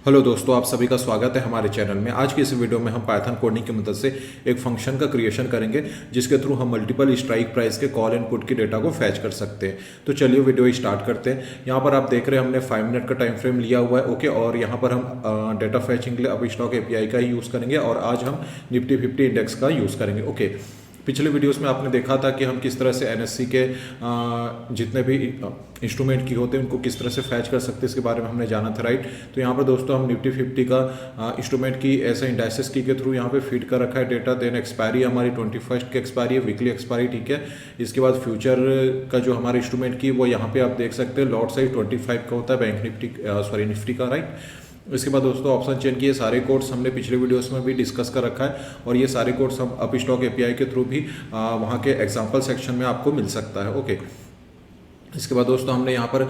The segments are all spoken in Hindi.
हेलो दोस्तों, आप सभी का स्वागत है हमारे चैनल में। आज की इस वीडियो में हम पाइथन कोडिंग की मदद से एक फंक्शन का क्रिएशन करेंगे जिसके थ्रू हम मल्टीपल स्ट्राइक प्राइस के कॉल एंड पुट की डेटा को फैच कर सकते हैं। तो चलिए वीडियो स्टार्ट करते हैं। यहाँ पर आप देख रहे हैं हमने 5 मिनट का टाइम फ्रेम लिया हुआ है। ओके, और यहाँ पर हम डेटा फैचिंग के लिए अपस्टॉक एपीआई का ही यूज़ करेंगे और आज हम निफ्टी 50 इंडेक्स का यूज़ करेंगे। ओके, पिछले वीडियोस में आपने देखा था कि हम किस तरह से एनएससी के जितने भी इंस्ट्रूमेंट की होते हैं उनको किस तरह से फैच कर सकते हैं, इसके बारे में हमने जाना था, राइट। तो यहाँ पर दोस्तों हम निफ्टी 50 का इंस्ट्रूमेंट की ऐसे इंडाइसेस की के थ्रू यहाँ पे फीड कर रखा है डेटा। देन एक्सपायरी हमारी 21 की एक्सपायरी है, वीकली एक्सपायरी, ठीक है। इसके बाद फ्यूचर का जो हमारे इंस्ट्रूमेंट की वो यहाँ पे आप देख सकते हैं, लॉट साइज 25 का होता है बैंक निफ्टी का, राइट। इसके बाद दोस्तों ऑप्शन चेन की ये सारे कोड्स हमने पिछले वीडियोस में भी डिस्कस कर रखा है और ये सारे कोड्स हम अपस्टॉक एपीआई के थ्रू भी वहाँ के एग्जांपल सेक्शन में आपको मिल सकता है। ओके, इसके बाद दोस्तों हमने यहाँ पर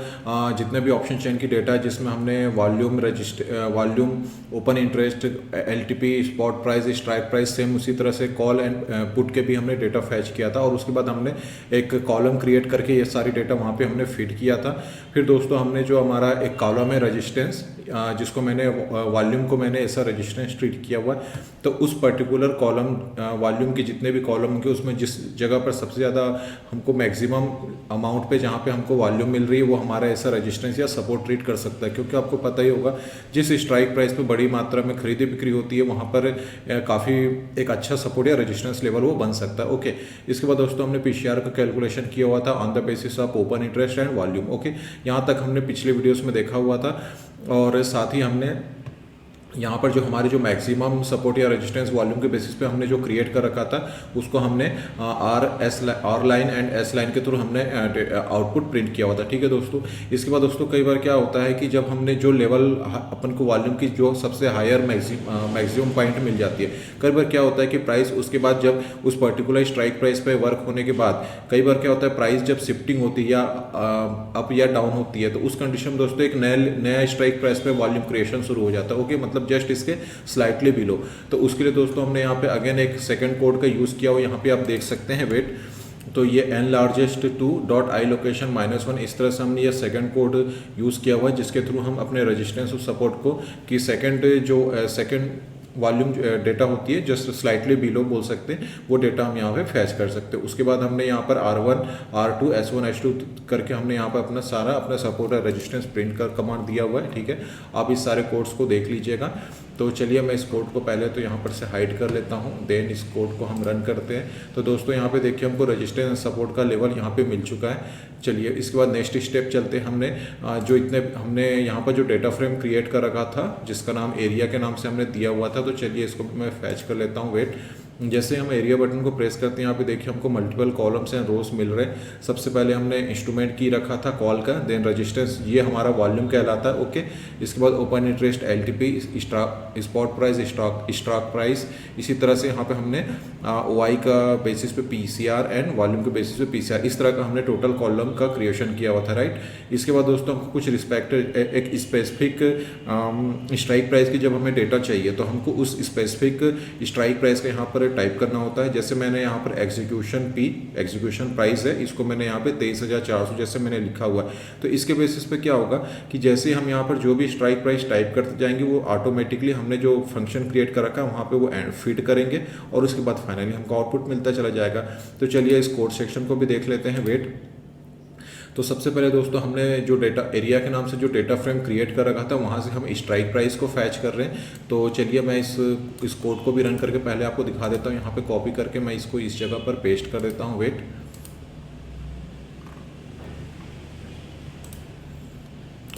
जितने भी ऑप्शन चेन की डेटा है जिसमें हमने volume, open interest, LTP, spot price, strike price, same उसी तरह से कॉल एंड पुट के भी हमने डेटा फैच किया था और उसके बाद हमने एक कॉलम क्रिएट करके ये सारी डेटा वहाँ पे हमने फीड किया था। फिर दोस्तों हमने जो हमारा एक कॉलम है रजिस्टेंस, जिसको मैंने वॉल्यूम को मैंने ऐसा रजिस्टेंस ट्रीट किया हुआ है। तो उस पर्टिकुलर कॉलम वॉल्यूम के जितने भी कॉलम होंगे उसमें जिस जगह पर सबसे ज़्यादा हमको मैक्सिमम अमाउंट पे जहाँ पे हमको वॉल्यूम मिल रही है वो हमारा ऐसा रजिस्टेंस या सपोर्ट ट्रीट कर सकता है, क्योंकि आपको पता ही होगा जिस स्ट्राइक प्राइस पे बड़ी मात्रा में खरीदी बिक्री होती है वहाँ पर काफ़ी एक अच्छा सपोर्ट या रजिस्टेंस लेवल वो बन सकता है। ओके, इसके बाद दोस्तों हमने पीसीआर का कैलकुलेशन किया हुआ था on the basis of open interest and volume. Okay, यहाँ तक हमने पिछले वीडियोस में देखा हुआ था और साथ ही हमने यहाँ पर जो हमारे जो मैक्सिमम सपोर्ट या रेजिस्टेंस वॉल्यूम के बेसिस पे हमने जो क्रिएट कर रखा था उसको हमने R line and S line के थ्रू हमने आउटपुट प्रिंट किया हुआ था, ठीक है दोस्तों। इसके बाद दोस्तों कई बार क्या होता है कि जब हमने जो लेवल अपन को वॉल्यूम की जो सबसे हायर मैक्सिमम पॉइंट मिल जाती है, कई बार क्या होता है कि प्राइस उसके बाद जब उस पर्टिकुलर स्ट्राइक प्राइस पे वर्क होने के बाद कई बार क्या होता है प्राइस जब शिफ्टिंग होती है या अप या डाउन होती है तो उस कंडीशन में दोस्तों एक नया स्ट्राइक प्राइस पे वॉल्यूम क्रिएशन शुरू हो जाता है। ओके, मतलब जस्ट इसके स्लाइटली बिलो। तो उसके लिए दोस्तों हमने यहाँ पे अगेन एक सेकंड कोड का यूज़ किया हुआ, यहाँ पे आप देख सकते हैं, वेट। तो ये n largest to dot I location -1, इस तरह से हमने ये सेकंड कोड यूज़ किया हुआ है जिसके थ्रू हम अपने रजिस्टेंस और सपोर्ट को कि सेकंड वॉल्यूम डेटा होती है जस्ट स्लाइटली बिलो बोल सकते हैं, वो डेटा हम यहाँ पे फैच कर सकते हैं। उसके बाद हमने यहाँ पर R1, R2, S1, S2 करके हमने यहाँ पर अपना सपोर्ट और रेजिस्टेंस प्रिंट कर कमांड दिया हुआ है, ठीक है। आप इस सारे कोड्स को देख लीजिएगा। तो चलिए मैं इस कोड को पहले तो यहाँ पर से हाइड कर लेता हूँ, देन इस कोड को हम रन करते हैं। तो दोस्तों यहाँ पे देखिए हमको रेजिस्टेंस सपोर्ट का लेवल यहाँ पे मिल चुका है। चलिए इसके बाद नेक्स्ट स्टेप चलते हैं। हमने यहाँ पर जो डेटा फ्रेम क्रिएट कर रखा था जिसका नाम एरिया के नाम से हमने दिया हुआ था, तो चलिए इसको मैं फैच कर लेता हूँ, वेट। जैसे हम एरिया बटन को प्रेस करते हैं यहाँ पे देखिए हमको मल्टीपल कॉलम्स एंड रोज मिल रहे हैं। सबसे पहले हमने इंस्ट्रूमेंट की रखा था कॉल का, देन रजिस्टेंस, ये हमारा वॉल्यूम कहलाता है। ओके, इसके बाद open interest, LTP, spot price, stock price, इसी तरह से यहाँ पे हमने ओआई का बेसिस पे पीसीआर एंड वॉल्यूम के बेसिस पे पीसीआर, इस तरह का हमने टोटल कॉलम का क्रिएशन किया हुआ था, राइट। इसके बाद दोस्तों हमको कुछ एक स्पेसिफिक स्ट्राइक प्राइस की जब हमें डेटा चाहिए तो हमको उस स्पेसिफिक स्ट्राइक प्राइस का यहाँ पर टाइप करना होता है। जैसे मैंने यहाँ पर एग्जीक्यूशन प्राइस है, इसको मैंने यहाँ पे 23,400 जैसे मैंने लिखा हुआ है। तो इसके बेसिस पे क्या होगा कि जैसे हम यहाँ पर जो भी स्ट्राइक प्राइस टाइप करते जाएंगे वो ऑटोमेटिकली हमने जो फंक्शन क्रिएट कर रखा है वहाँ पे वो फीड करेंगे और उसके बाद फाइनली हमको आउटपुट मिलता चला जाएगा। तो चलिए इस कोड सेक्शन को भी देख लेते हैं, वेट। तो सबसे पहले दोस्तों हमने जो डेटा एरिया के नाम से जो डेटा फ्रेम क्रिएट कर रखा था वहाँ से हम स्ट्राइक प्राइस को फैच कर रहे हैं। तो चलिए मैं इस कोड को भी रन करके पहले आपको दिखा देता हूँ। यहाँ पे कॉपी करके मैं इसको इस जगह पर पेस्ट कर देता हूँ, वेट।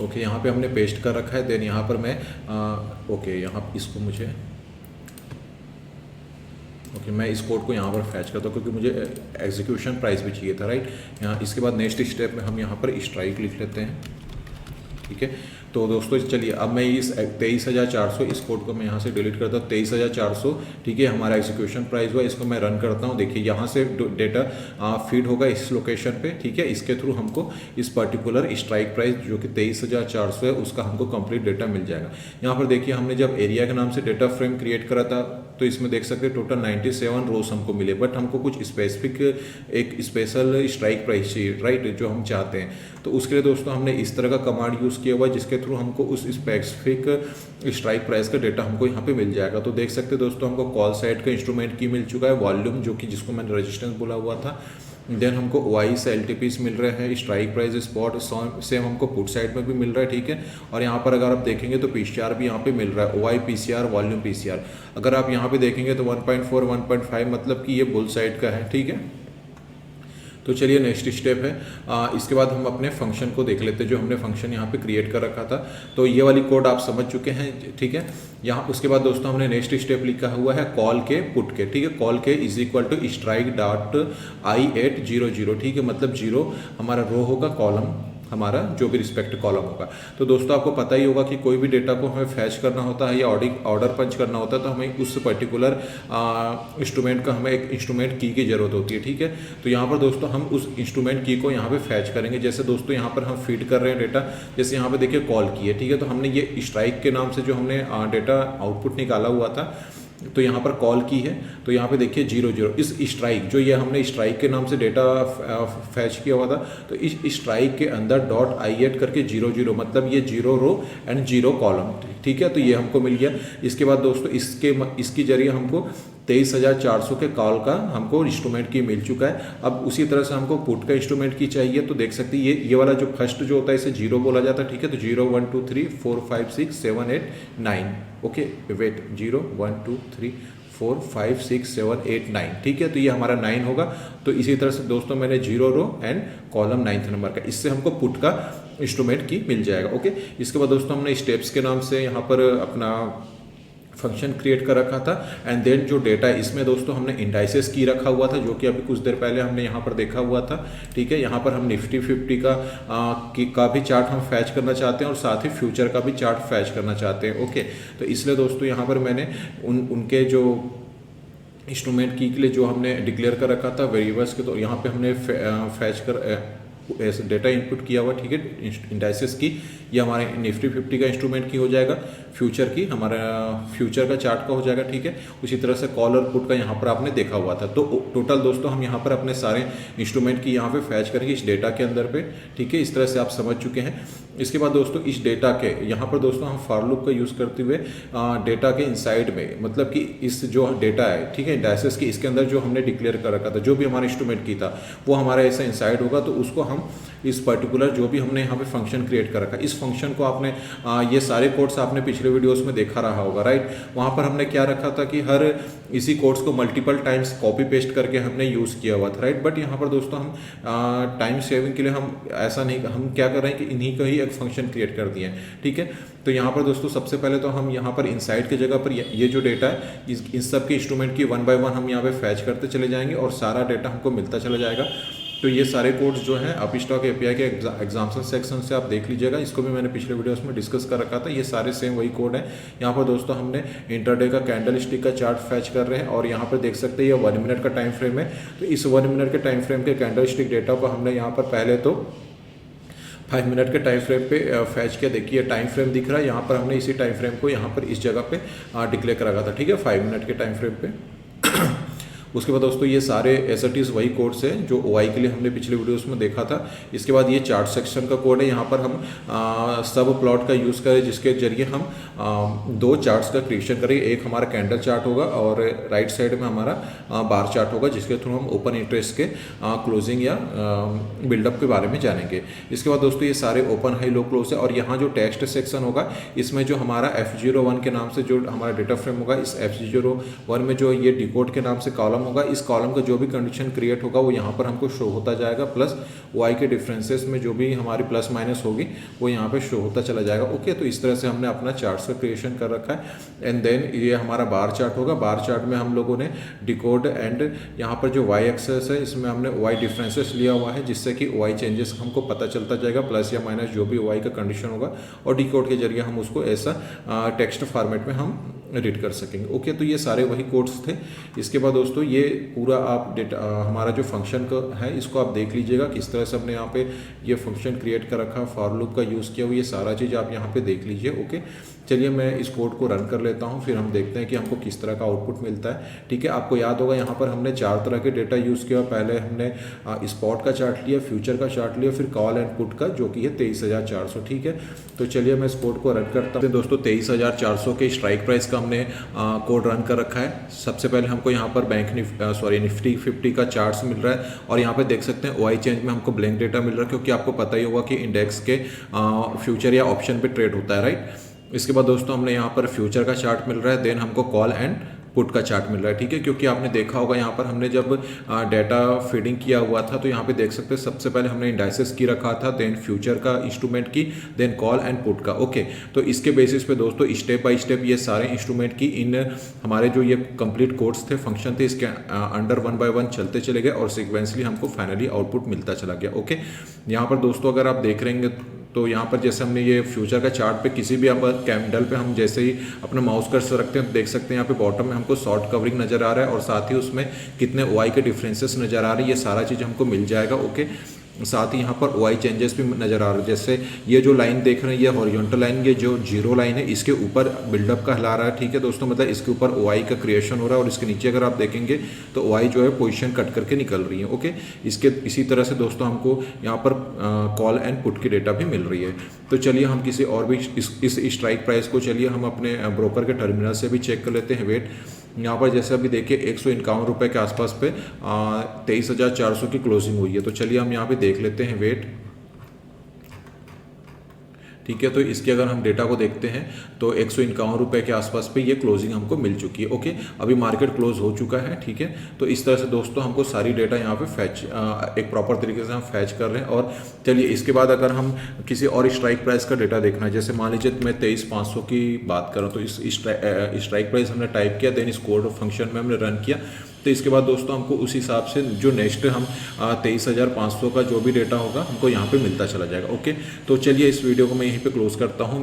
ओके, यहाँ पे हमने पेस्ट कर रखा है। देन यहाँ पर मैं यहाँ इसको मुझे मैं इस कोड को यहाँ पर फैच करता हूँ क्योंकि मुझे एग्जीक्यूशन प्राइस भी चाहिए था, राइट। यहाँ इसके बाद नेक्स्ट स्टेप में हम यहाँ पर स्ट्राइक लिख लेते हैं, ठीक है। तो दोस्तों चलिए अब मैं इस 23,400 इस कोड को मैं यहाँ से डिलीट करता हूँ। 23,400, ठीक है, हमारा एग्जीक्यूशन प्राइस हुआ। इसको मैं रन करता हूँ। देखिए यहाँ से डेटा फीड होगा इस लोकेशन पे, ठीक है। इसके थ्रू हमको इस पर्टिकुलर स्ट्राइक प्राइस जो कि 23,400 है उसका हमको कंप्लीट डेटा मिल जाएगा। यहाँ पर देखिए हमने जब एरिया के नाम से डेटा फ्रेम क्रिएट करा था तो इसमें देख सकते हैं टोटल 97 रोज हमको मिले, बट हमको कुछ स्पेसिफिक एक स्पेशल स्ट्राइक प्राइस चाहिए, राइट, जो हम चाहते हैं। तो उसके लिए दोस्तों हमने इस तरह का कमांड यूज़ किया हुआ है जिसके थ्रू हमको उस स्पेसिफिक स्ट्राइक प्राइस का डेटा हमको यहाँ पे मिल जाएगा। तो देख सकते हैं दोस्तों, हमको कॉल साइड का इंस्ट्रूमेंट की मिल चुका है, वॉल्यूम जो कि जिसको मैंने रेजिस्टेंस बोला हुआ था। देन हमको वाई से एलटीपीस मिल रहे हैं, स्ट्राइक प्राइस स्पॉट सेम हमको पुट साइड में भी मिल रहा है, ठीक है। और यहाँ पर अगर आप देखेंगे तो पीसीआर भी यहाँ पे मिल रहा है, ओआई पीसीआर, वॉल्यूम पीसीआर। अगर आप यहाँ पे देखेंगे तो 1.4 1.5 मतलब कि ये बुल साइड का है, ठीक है। तो चलिए नेक्स्ट स्टेप है, इसके बाद हम अपने फंक्शन को देख लेते हैं जो हमने फंक्शन यहाँ पे क्रिएट कर रखा था। तो ये वाली कोड आप समझ चुके हैं, ठीक है। यहाँ उसके बाद दोस्तों हमने नेक्स्ट स्टेप लिखा हुआ है कॉल के पुट के, ठीक है। कॉल के is equal to strike dot i800, ठीक है। मतलब 0 हमारा रो होगा, कॉलम हमारा जो भी रिस्पेक्ट कॉलम होगा। तो दोस्तों आपको पता ही होगा कि कोई भी डेटा को हमें फैच करना होता है या ऑर्डर पंच करना होता है तो हमें उस पर्टिकुलर इंस्ट्रूमेंट का हमें एक इंस्ट्रूमेंट की ज़रूरत होती है, ठीक है। तो यहाँ पर दोस्तों हम उस इंस्ट्रूमेंट की को यहाँ पे फैच करेंगे। जैसे दोस्तों यहाँ पर हम फीड कर रहे हैं डेटा, जैसे यहाँ पे देखिए कॉल की है, ठीक है। तो हमने ये स्ट्राइक के नाम से जो हमने डेटा आउटपुट निकाला हुआ था, तो यहाँ पर कॉल की है। तो यहाँ पे देखिए 00, इस स्ट्राइक जो ये हमने स्ट्राइक के नाम से डेटा फैच किया हुआ था, तो इस स्ट्राइक के अंदर डॉट i8 करके 00 मतलब ये 0 रो एंड 0 कॉलम, ठीक है। तो ये हमको मिल गया। इसके बाद दोस्तों इसके जरिए हमको 23,400 के कॉल का हमको इंस्ट्रूमेंट की मिल चुका है। अब उसी तरह से हमको पुट का इंस्ट्रूमेंट की चाहिए। तो देख सकते हैं ये वाला जो फर्स्ट जो होता है इसे 0 बोला जाता है, ठीक है। तो 0 1 2 3 4 5 6 7 8 9, ओके वेट 0 1 2 3 4 5 6 7 8 9, ठीक है। तो ये हमारा 9 होगा। तो इसी तरह से दोस्तों मैंने 0 row and column 9th number का, इससे हमको पुट का इंस्ट्रूमेंट की मिल जाएगा, ओके। इसके बाद दोस्तों हमने स्टेप्स के नाम से यहाँ पर अपना फंक्शन क्रिएट कर रखा था। एंड देन जो डेटा है इसमें दोस्तों हमने इंडाइसेस की रखा हुआ था, जो कि अभी कुछ देर पहले हमने यहाँ पर देखा हुआ था, ठीक है। यहाँ पर हम निफ्टी 50 का भी चार्ट हम फैच करना चाहते हैं और साथ ही फ्यूचर का भी चार्ट फैच करना चाहते हैं, ओके। तो इसलिए दोस्तों यहाँ पर मैंने उनके जो इंस्ट्रूमेंट की के लिए जो हमने डिक्लेयर कर रखा था वेरिएबल्स के, तो यहाँ पे हमने फैच कर डेटा इनपुट किया हुआ, ठीक है। इंडाइसेस की ये हमारे निफ्टी 50 का इंस्ट्रूमेंट की हो जाएगा, फ्यूचर की हमारा फ्यूचर का चार्ट का हो जाएगा, ठीक है। उसी तरह से कॉल और पुट का यहाँ पर आपने देखा हुआ था। तो टोटल दोस्तों हम यहाँ पर अपने सारे इंस्ट्रूमेंट की यहाँ पे फैच करेंगे इस डेटा के अंदर पे, ठीक है। इस तरह से आप समझ चुके हैं। इसके बाद दोस्तों इस डेटा के यहाँ पर दोस्तों हम फॉर लूप का यूज़ करते हुए डेटा के इनसाइड में, मतलब कि इस जो डेटा है, ठीक है, इंडाइसेस की, इसके अंदर जो हमने डिक्लेयर कर रखा था, जो भी हमारा इंस्ट्रूमेंट की था वो हमारा ऐसा इनसाइड होगा। तो उसको हम इस पर्टिकुलर जो भी हमने यहाँ पे फंक्शन क्रिएट कर रखा है, इस फंक्शन को आपने ये सारे कोड्स आपने पिछले वीडियोस में देखा रहा होगा, राइट। वहाँ पर हमने क्या रखा था कि हर इसी कोड्स को मल्टीपल टाइम्स कॉपी पेस्ट करके हमने यूज़ किया हुआ था, राइट। बट यहाँ पर दोस्तों हम टाइम सेविंग के लिए हम ऐसा नहीं, हम क्या कर रहे हैं कि इन्हीं का ही एक फंक्शन क्रिएट कर दिए हैं, ठीक है। तो यहाँ पर दोस्तों सबसे पहले तो हम यहाँ पर इनसाइड की जगह पर ये जो डेटा है इन सब के इंस्ट्रूमेंट की 1 बाय 1 हम यहाँ पे फैच करते चले जाएंगे और सारा डेटा हमको मिलता चला जाएगा। तो ये सारे कोड्स जो हैं अपस्टॉक एपीआई के एग्जाम्पल सेक्शन से आप देख लीजिएगा, इसको भी मैंने पिछले वीडियोस में डिस्कस कर रखा था। ये सारे सेम वही कोड है। यहाँ पर दोस्तों हमने इंटरडे का कैंडल स्टिक का चार्ट फैच कर रहे हैं और यहाँ पर देख सकते हैं ये 1 मिनट का टाइम फ्रेम है। तो इस 1 मिनट के टाइम फ्रेम के कैंडल स्टिक डेटा को हमने यहाँ पर पहले तो 5 मिनट के टाइम फ्रेम पे फैच किया। देखिए टाइम फ्रेम दिख रहा है, यहाँ पर हमने इसी टाइम फ्रेम को यहाँ पर इस जगह पे डिक्लेयर कर रखा था, ठीक है, 5 मिनट के टाइम फ्रेम पे। उसके बाद दोस्तों ये सारे एसटीज वही कोड्स हैं जो ओआई के लिए हमने पिछले वीडियोस में देखा था। इसके बाद ये चार्ट सेक्शन का कोड है। यहाँ पर हम सब प्लॉट का यूज़ करें जिसके जरिए हम 2 चार्ट्स का क्रिएशन करेंगे। एक हमारा कैंडल चार्ट होगा और राइट साइड में हमारा बार चार्ट होगा, जिसके थ्रू हम ओपन इंटरेस्ट के क्लोजिंग या बिल्डअप के बारे में जानेंगे। इसके बाद दोस्तों ये सारे ओपन हाई लो क्लोज है और यहाँ जो टेक्स्ट सेक्शन होगा इसमें जो हमारा F01 के नाम से जो हमारा डेटा फ्रेम होगा, इस F01 में जो ये डिकोड के नाम से कॉलम होगा, इस कॉलम का जो भी कंडीशन क्रिएट होगा वो यहाँ पर हमको शो होता जाएगा, प्लस वाई के डिफरेंसेस में जो भी हमारी प्लस माइनस होगी वो यहाँ पे शो होता चला जाएगा, ओके। तो इस तरह से हमने अपना चार्ट्स का क्रिएशन कर रखा है। एंड देन ये हमारा बार चार्ट होगा। बार चार्ट में हम लोगों ने डिकोड एंड यहाँ पर जो वाई एक्सेस है इसमें हमने वाई डिफरेंसेस लिया हुआ है, जिससे कि वाई चेंजेस हमको पता चलता जाएगा, प्लस या माइनस जो भी वाई का कंडीशन होगा, और डिकोड के जरिए हम उसको ऐसा टेक्स्ट फॉर्मेट में हम रीड कर सकेंगे, ओके। तो ये सारे वही कोड्स थे। इसके बाद दोस्तों ये पूरा आप डेटा हमारा जो फंक्शन का है इसको आप देख लीजिएगा किस तरह से हमने यहाँ पे ये फंक्शन क्रिएट कर रखा, फॉर लूप का यूज़ किया हुआ, ये सारा चीज़ आप यहाँ पे देख लीजिए, ओके। चलिए मैं इस कोड को रन कर लेता हूँ, फिर हम देखते हैं कि हमको किस तरह का आउटपुट मिलता है। ठीक है, आपको याद होगा यहाँ पर हमने 4 तरह के डेटा यूज़ किया। पहले हमने स्पॉट का चार्ट लिया, फ्यूचर का चार्ट लिया, फिर कॉल एंड पुट का जो कि है 23,400। ठीक है, तो चलिए मैं इस कोड को रन करता हूँ। दोस्तों 23,400 के स्ट्राइक प्राइस का हमने कोड रन कर रखा है। सबसे पहले हमको यहाँ पर निफ्टी 50 का चार्ट्स मिल रहा है और यहाँ पे देख सकते हैं OI चेंज में हमको ब्लैंक डेटा मिल रहा है, क्योंकि आपको पता ही होगा कि इंडेक्स के फ्यूचर या ऑप्शन पे ट्रेड होता है, राइट। इसके बाद दोस्तों हमने यहाँ पर फ्यूचर का चार्ट मिल रहा है, देन हमको कॉल एंड पुट का चार्ट मिल रहा है। ठीक है, क्योंकि आपने देखा होगा यहाँ पर हमने जब डेटा फीडिंग किया हुआ था तो यहाँ पे देख सकते हैं सबसे पहले हमने इंडाइसेस की रखा था, देन फ्यूचर का इंस्ट्रूमेंट की, देन कॉल एंड पुट का। ओके, तो इसके बेसिस पे दोस्तों स्टेप बाय स्टेप ये सारे इंस्ट्रूमेंट की इन हमारे जो ये कंप्लीट कोड्स थे, फंक्शन थे, इसके अंडर 1 बाय 1 चलते चले गए और सिक्वेंसली हमको फाइनली आउटपुट मिलता चला गया। ओके, यहाँ पर दोस्तों अगर आप देख रहेंगे तो यहाँ पर जैसे हमने ये फ्यूचर का चार्ट पे किसी भी कैंडल पे हम जैसे ही अपना माउस कर्सर रखते हैं तो देख सकते हैं यहाँ पे बॉटम में हमको शॉर्ट कवरिंग नज़र आ रहा है और साथ ही उसमें कितने OI के डिफरेंसेस नज़र आ रही है, ये सारा चीज़ हमको मिल जाएगा। ओके, साथ ही यहाँ पर OI चेंजेस भी नज़र आ रहे हैं। जैसे ये जो लाइन देख रहे हैं, ये हॉरिजॉन्टल लाइन, ये जो जीरो लाइन है, इसके ऊपर बिल्डअप का हिला रहा है। ठीक है दोस्तों, मतलब इसके ऊपर OI का क्रिएशन हो रहा है और इसके नीचे अगर आप देखेंगे तो OI जो है पोजीशन कट करके निकल रही है। ओके, इसी तरह से दोस्तों हमको यहाँ पर कॉल एंड पुट की डेटा भी मिल रही है। तो चलिए हम किसी और भी इस स्ट्राइक प्राइस को चलिए हम अपने ब्रोकर के टर्मिनल से भी चेक कर लेते हैं। वेट, यहाँ पर जैसे अभी देखिए 151 रुपये के आसपास पे 23,400 की क्लोजिंग हुई है। तो चलिए हम यहाँ पे देख लेते हैं। वेट, ठीक है, तो इसके अगर हम डेटा को देखते हैं तो 151 रुपये के आसपास पे ये क्लोजिंग हमको मिल चुकी है। ओके, अभी मार्केट क्लोज हो चुका है। ठीक है, तो इस तरह से दोस्तों हमको सारी डेटा यहाँ पे फैच एक प्रॉपर तरीके से हम फैच कर रहे हैं। और चलिए इसके बाद अगर हम किसी और स्ट्राइक प्राइस का डेटा देखना है, जैसे मान लीजिए मैं 23,500 की बात करूँ तो इस स्ट्राइक प्राइस हमने टाइप किया, देन इस कोड फंक्शन में हमने रन किया। तो इसके बाद दोस्तों हमको उस हिसाब से जो नेक्स्ट हम 23,500 का जो भी डेटा होगा हमको यहाँ पे मिलता चला जाएगा। ओके, तो चलिए इस वीडियो को मैं यहीं पे क्लोज करता हूँ।